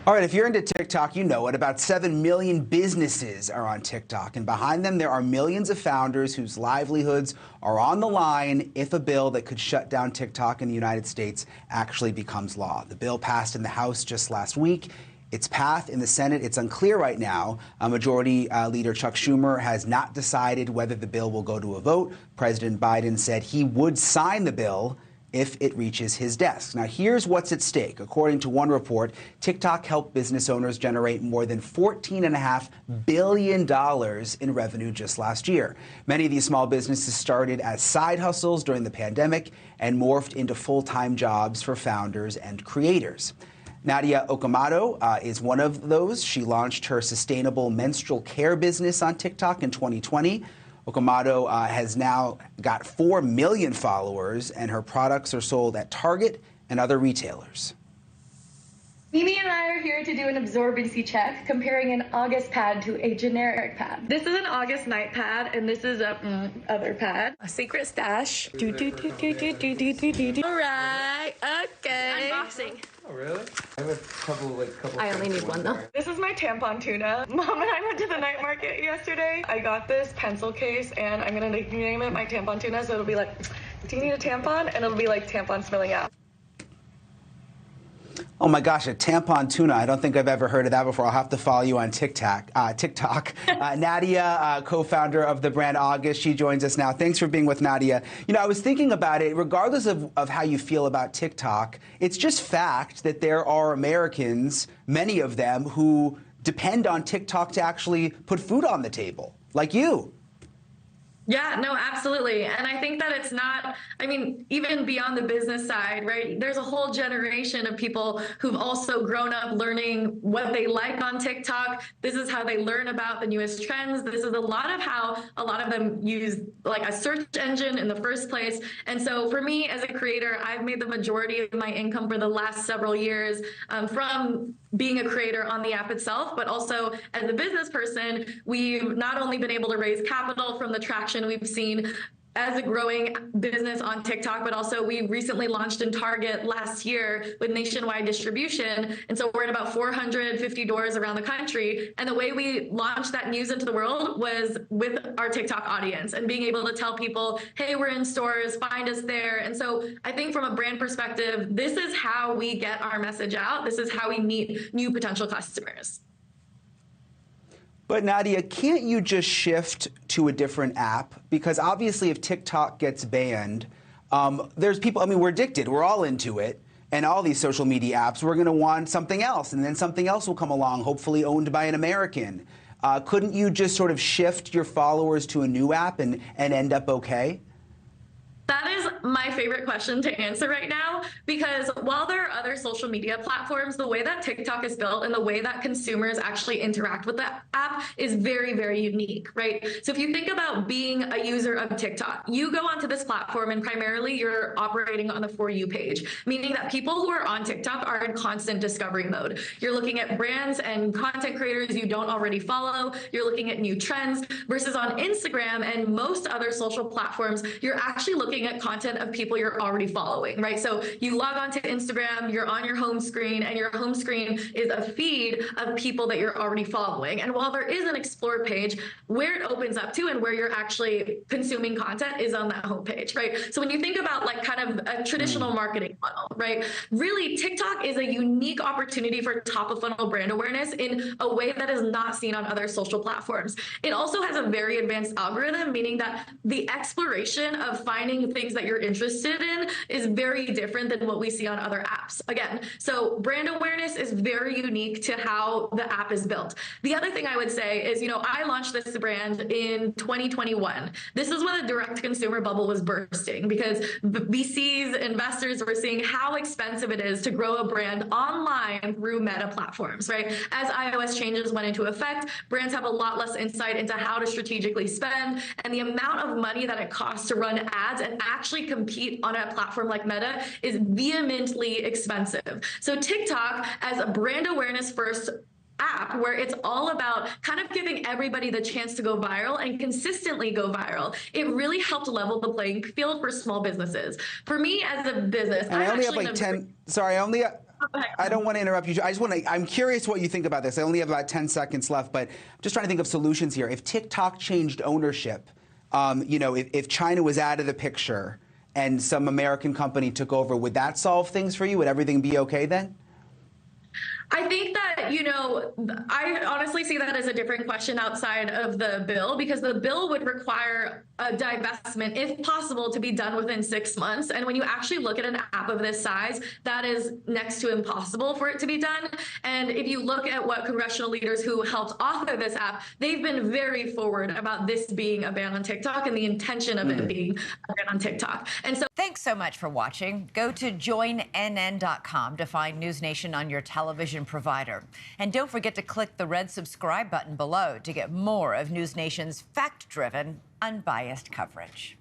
All right, if you're into TikTok, you know it. About 7 million businesses are on TikTok, and behind them there are millions of founders whose livelihoods are on the line if a bill that could shut down TikTok in the United States actually becomes law. The bill passed in the House just last week. Its path in the Senate, it's unclear right now. Majority Leader Chuck Schumer has not decided whether the bill will go to a vote. President Biden said he would sign the bill if it reaches his desk. Now, here's what's at stake. According to one report, TikTok helped business owners generate more than $14.5 billion in revenue just last year. Many of these small businesses started as side hustles during the pandemic and morphed into full-time jobs for founders and creators. Nadia Okamoto is one of those. She launched her sustainable menstrual care business on TikTok in 2020. Okamoto has now got 4 million followers, and her products are sold at Target and other retailers. Mimi and I are here to do an absorbency check, comparing an August pad to a generic pad. This is an August night pad, and this is a other pad. A secret stash. All right, okay. Unboxing. Oh, really? I have a couple I only need one, though. This is my tampon tuna. Mom and I went to the night market yesterday. I got this pencil case, and I'm gonna name it my tampon tuna, so it'll be like, do you need a tampon? And it'll be like tampon smelling out. Oh my gosh, a tampon tuna. I don't think I've ever heard of that before. I'll have to follow you on TikTok. Nadia, co-founder of the brand August, she joins us now. Thanks for being with Nadia. You know, I was thinking about it, regardless of how you feel about TikTok, it's just fact that there are Americans, many of them, who depend on TikTok to actually put food on the table, like you. Yeah, no, absolutely. And I think that it's not, I mean, even beyond the business side, right? There's a whole generation of people who've also grown up learning what they like on TikTok. This is how they learn about the newest trends. This is a lot of how a lot of them use like a search engine in the first place. And so for me as a creator, I've made the majority of my income for the last several years from being a creator on the app itself, but also as a business person, we've not only been able to raise capital from the traction we've seen as a growing business on TikTok, but also we recently launched in Target last year with nationwide distribution. And so we're in about 450 doors around the country. And the way we launched that news into the world was with our TikTok audience and being able to tell people, hey, we're in stores, find us there. And so I think from a brand perspective, this is how we get our message out. This is how we meet new potential customers. But Nadia, can't you just shift to a different app? Because obviously if TikTok gets banned, there's people, I mean, we're addicted. We're all into it. And all these social media apps, we're going to want something else. And then something else will come along, hopefully owned by an American. Couldn't you just sort of shift your followers to a new app and end up okay? That is my favorite question to answer right now, because while there are other social media platforms, the way that TikTok is built and the way that consumers actually interact with the app is very, very unique, right? So if you think about being a user of TikTok, you go onto this platform and primarily you're operating on the For You page, meaning that people who are on TikTok are in constant discovery mode. You're looking at brands and content creators you don't already follow. You're looking at new trends versus on Instagram and most other social platforms, you're actually looking at content of people you're already following, right? So you log on to Instagram, you're on your home screen, and your home screen is a feed of people that you're already following. And while there is an explore page, where it opens up to and where you're actually consuming content is on that homepage, right? So when you think about like kind of a traditional marketing funnel, right? Really, TikTok is a unique opportunity for top of funnel brand awareness in a way that is not seen on other social platforms. It also has a very advanced algorithm, meaning that the exploration of finding things that you're interested in is very different than what we see on other apps. Again, so brand awareness is very unique to how the app is built. The other thing I would say is, you know, I launched this brand in 2021. This is when the direct consumer bubble was bursting because VCs, investors were seeing how expensive it is to grow a brand online through meta platforms, right? As iOS changes went into effect, brands have a lot less insight into how to strategically spend, and the amount of money that it costs to run ads and actually compete on a platform like Meta is vehemently expensive. So TikTok, as a brand awareness first app where it's all about kind of giving everybody the chance to go viral and consistently go viral, it really helped level the playing field for small businesses. For me as a business, and I only have like 10, sorry, I only I don't want to interrupt you. I'm curious what you think about this. I only have about 10 seconds left, but I'm just trying to think of solutions here. If TikTok changed ownership, if China was out of the picture and some American company took over, would that solve things for you? Would everything be okay then? I think that, I honestly see that as a different question outside of the bill, because the bill would require a divestment, if possible, to be done within 6 months. And when you actually look at an app of this size, that is next to impossible for it to be done. And if you look at what congressional leaders who helped author this app, they've been very forward about this being a ban on TikTok and the intention of it being a ban on TikTok. And so thanks so much for watching. Go to joinnn.com to find NewsNation on your television provider. And don't forget to click the red subscribe button below to get more of NewsNation's fact-driven, unbiased coverage.